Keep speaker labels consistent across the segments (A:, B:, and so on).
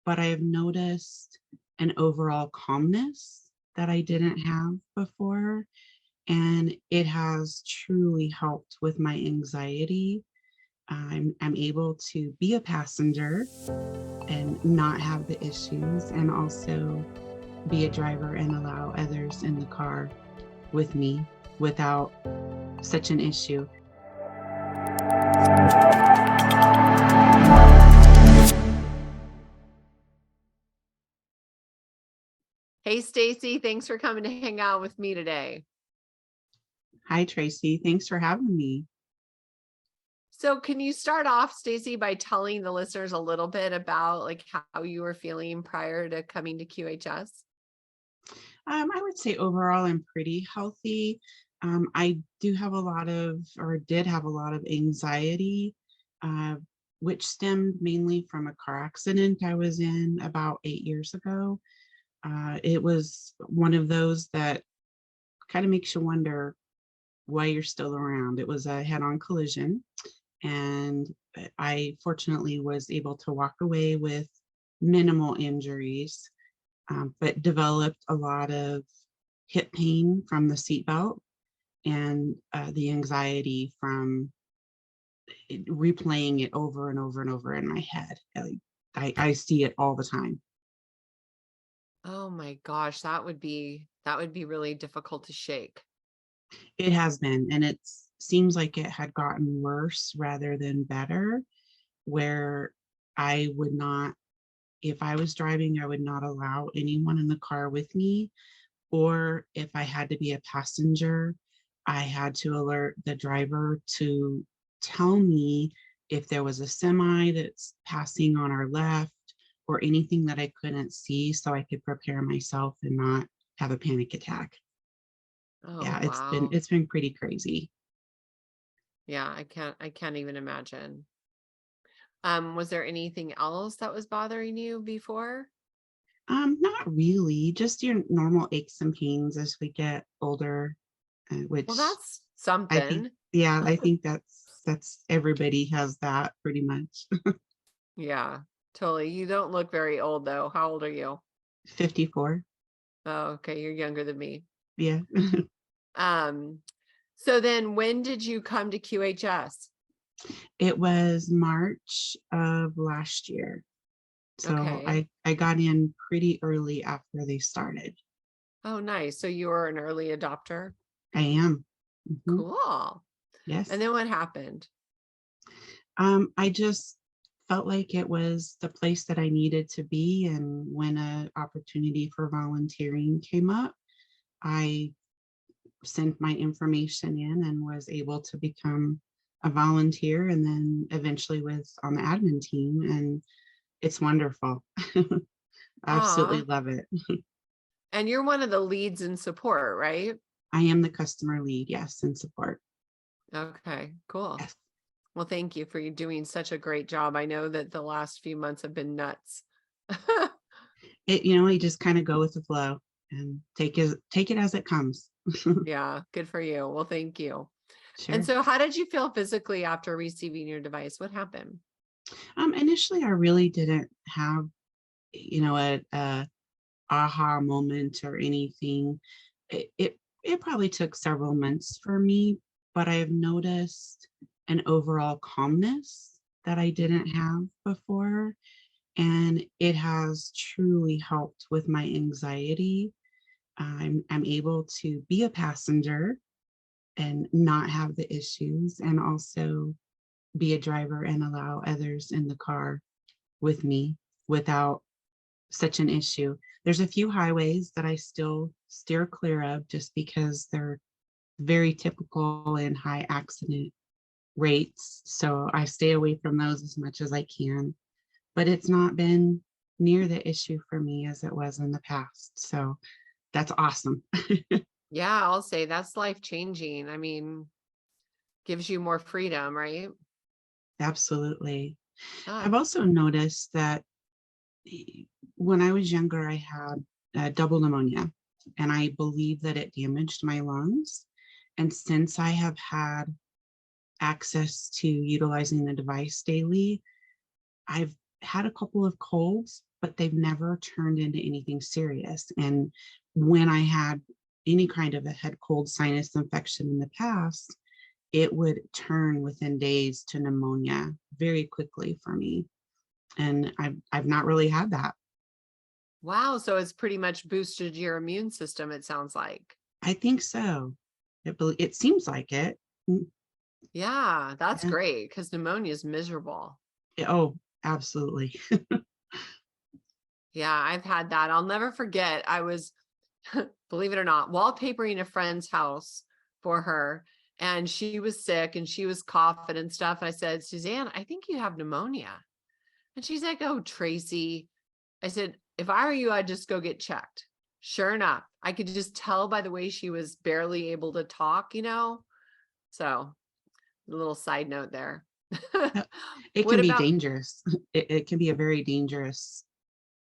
A: but I've noticed an overall calmness that I didn't have before. And it has truly helped with my anxiety. I'm able to be a passenger and not have the issues, and also be a driver and allow others in the car with me without such an issue.
B: Hey, Stacy, thanks for coming to hang out with me today.
A: Hi, Tracy. Thanks for having me.
B: So can you start off, Stacy, by telling the listeners a little bit about like how you were feeling prior to coming to QHS?
A: I would say overall I'm pretty healthy. I do have a lot of, or did have a lot of anxiety, uh, which stemmed mainly from a car accident I was in about 8 years ago. It was one of those that kind of makes you wonder why you're still around. It was a head-on collision, and I fortunately was able to walk away with minimal injuries, but developed a lot of hip pain from the seatbelt and the anxiety from replaying it over and over and over in my head. I see it all the time.
B: Oh my gosh, that would be really difficult to shake.
A: It has been, and it seems like it had gotten worse rather than better, where I would not, if I was driving, I would not allow anyone in the car with me, or if I had to be a passenger, I had to alert the driver to tell me if there was a semi that's passing on our left or anything that I couldn't see, so I could prepare myself and not have a panic attack.
B: Oh,
A: Yeah,
B: wow.
A: it's been pretty crazy.
B: Yeah, I can't even imagine. Was there anything else that was bothering you before?
A: Not really, just your normal aches and pains as we get older,
B: Well,
A: which
B: that's
A: I think,
B: something.
A: yeah, I think that's everybody has that pretty much.
B: Yeah, totally. You don't look very old though. How old are you?
A: 54.
B: Oh, okay, you're younger than me.
A: Yeah.
B: Um, so then when did you come to QHS?
A: It was March of last year. So
B: Okay.
A: I got in pretty early after they started.
B: Oh, nice. So you were an early adopter?
A: I am. Mhm.
B: Cool. And
A: Yes.
B: then what happened?
A: I just felt like it was the place that I needed to be. And when an opportunity for volunteering came up, I sent my information in and was able to become a volunteer, and then eventually was on the admin team. And it's wonderful. Absolutely
B: Ah,
A: love it.
B: and you're one of the leads in support, right?
A: I am the customer lead, yes, and support.
B: Okay, cool.
A: Yes.
B: Well, thank you for doing such a great job. I know that the last few months have been nuts.
A: You just kind of go with the flow and take it as it comes.
B: Yeah, good for you. Well, thank you. And
A: Sure.
B: so how did you feel physically after receiving your device? What happened?
A: Initially I really didn't have, a aha moment or anything. It probably took several months for me, but I've noticed an overall calmness that I didn't have before. And it has truly helped with my anxiety. I'm able to be a passenger and not have the issues, and also be a driver and allow others in the car with me without such an issue. There's a few highways that I still steer clear of just because they're very typical and high accident rates. So I stay away from those as much as I can. But it's not been near the issue for me as it was in the past. So that's awesome.
B: Yeah, I'll say that's life changing. I mean, gives you more freedom, right?
A: Absolutely.
B: Ah,
A: I've also noticed that when I was younger, I had double pneumonia, and I believe that it damaged my lungs. And since I have had access to utilizing the device daily, I've had a couple of colds, but they've never turned into anything serious. And when I had any kind of a head cold sinus infection in the past, it would turn within days to pneumonia very quickly for me. And I've not really had that.
B: Wow. So it's pretty much boosted your immune system, it sounds like.
A: I think so. It seems like it. Mm,
B: Yeah, that's
A: yeah.
B: great because pneumonia is miserable.
A: Oh, absolutely.
B: Yeah, I've had that. I'll never forget. I was, believe it or not, wallpapering a friend's house for her, and she was sick and she was coughing and stuff. I said, Suzanne, I think you have pneumonia. And she's like, oh, Tracy. I said, if I were you, I'd just go get checked. Sure enough, I could just tell by the way she was barely able to talk, you know? So, a little side note there.
A: Uh, It
B: What
A: can be
B: about,
A: dangerous. It can be a very dangerous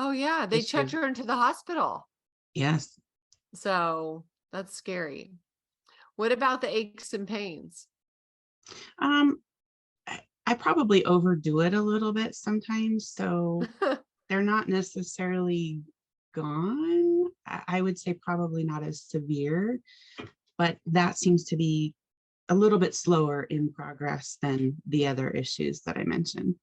B: oh, yeah, they checked
A: issue.
B: her into the hospital.
A: Yes.
B: So, that's scary. What about the aches and pains?
A: Um, I probably overdo it a little bit sometimes. So they're not necessarily gone. I would say probably not as severe, but that seems to be a little bit slower in progress than the other issues that I mentioned.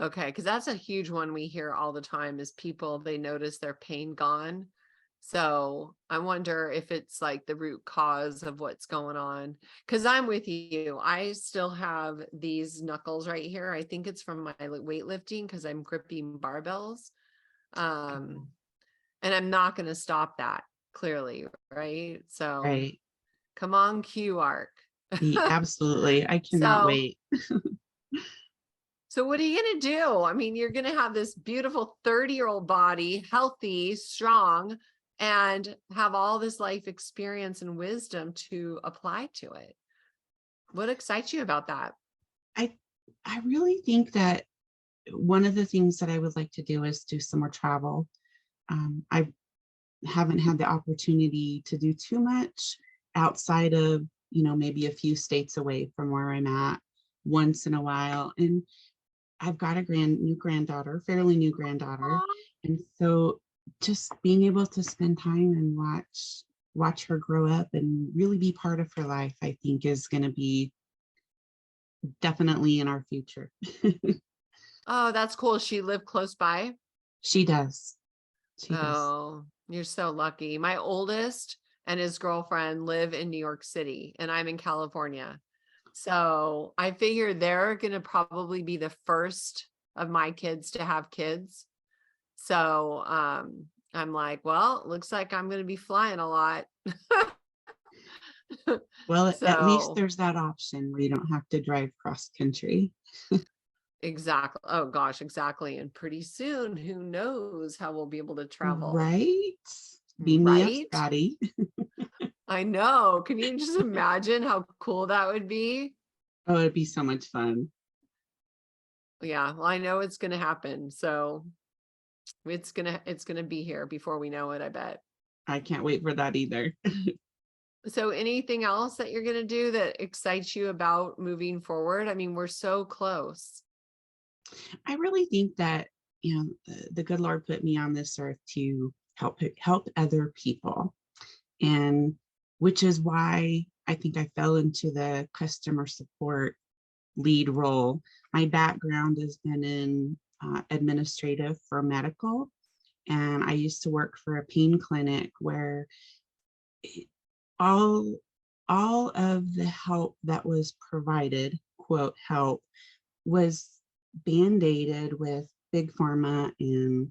B: Okay, because that's a huge one we hear all the time is people, they notice their pain gone. So I wonder if it's like the root cause of what's going on. Because I'm with you. I still have these knuckles right here. I think it's from my weightlifting because I'm gripping barbells. Um, and I'm not going to stop that clearly, right? So
A: Right.
B: come on, Q arc.
A: Absolutely. I cannot
B: So
A: wait.
B: So what are you going to do? I mean, you're going to have this beautiful 30-year-old body, healthy, strong, and have all this life experience and wisdom to apply to it. What excites you about that?
A: I I really think that one of the things that I would like to do is do some more travel. I haven't had the opportunity to do too much outside of, maybe a few states away from where I'm at once in a while. And I've got a new granddaughter, fairly new granddaughter.
B: Aw.
A: And so just being able to spend time and watch her grow up and really be part of her life, I think is going to be definitely in our future.
B: Oh, that's cool. She lived close by.
A: She does. She does.
B: Oh, you're so lucky. My oldest and his girlfriend live in New York City, and I'm in California. So I figure they're going to probably be the first of my kids to have kids. So I'm like, well, it looks like I'm going to be flying a lot.
A: Well, at least
B: So
A: there's that option where you don't have to drive cross country.
B: exactly. Oh gosh, exactly. And pretty soon, who knows how we'll be able to travel,
A: Right? Beam me up,
B: right?
A: Scotty.
B: I know. Can you just imagine how cool that would be?
A: Oh, it'd be so much fun.
B: Yeah, well, I know it's going to happen. So it's going to be here before we know it, I bet.
A: I can't wait for that either.
B: So anything else that you're going to do that excites you about moving forward? I mean, we're so close.
A: I really think that, the good Lord put me on this earth to help other people. And which is why I think I fell into the customer support lead role. My background has been in administrative for medical, and I used to work for a pain clinic where all all of the help that was provided, quote help, was band-aided with big pharma and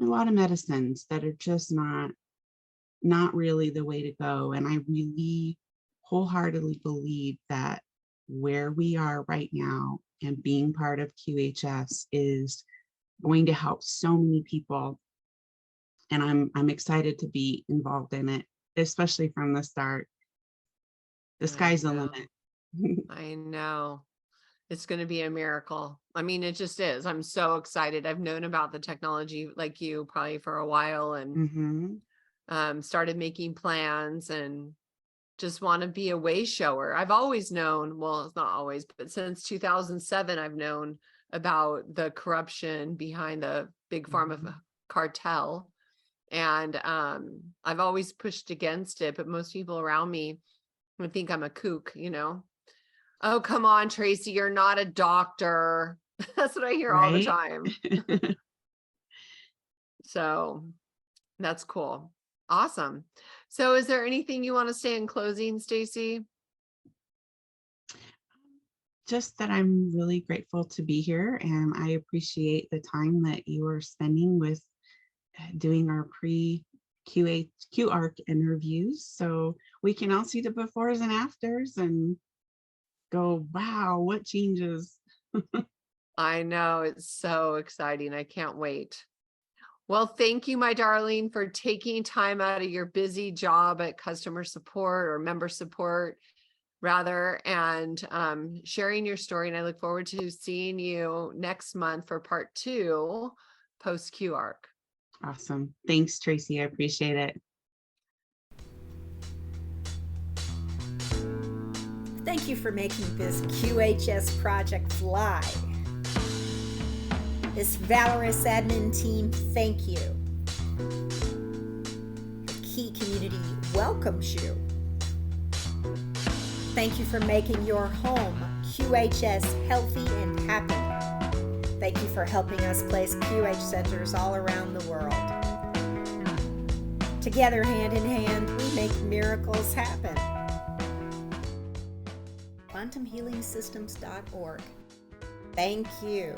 A: a lot of medicines that are just not really the way to go. And I really wholeheartedly believe that where we are right now and being part of QHS is going to help so many people. And I'm excited to be involved in it, especially from the start. The
B: I
A: sky's the
B: know.
A: limit.
B: I know. It's going to be a miracle. I mean, it just is. I'm so excited. I've known about the technology like you probably for a while and
A: Hmm.
B: started making plans and just want to be a way shower. I've always known, well, it's not always, but since 2007, I've known about the corruption behind the big form of a cartel. And I've always pushed against it, but most people around me would think I'm a kook, you know. Oh, come on, Tracy, you're not a doctor. That's what I hear all the
A: Right?
B: time. So that's cool. Awesome. So is there anything you want to say in closing, Stacy?
A: Just that I'm really grateful to be here, and I appreciate the time that you are spending with doing our QARC interviews, so we can all see the befores and afters and go, wow, what changes?
B: I know, it's so exciting. I can't wait. Well, thank you, my darling, for taking time out of your busy job at customer support or member support, rather, and sharing your story. And I look forward to seeing you next month for part 2, post QARC.
A: Awesome. Thanks, Tracy. I appreciate it.
C: Thank you for making this QHS project fly. This valorous admin team, thank you. The Key community welcomes you. Thank you for making your home QHS healthy and happy. Thank you for helping us place QH centers all around the world. Together, hand in hand, we make miracles happen. QuantumHealingSystems.org. Thank you.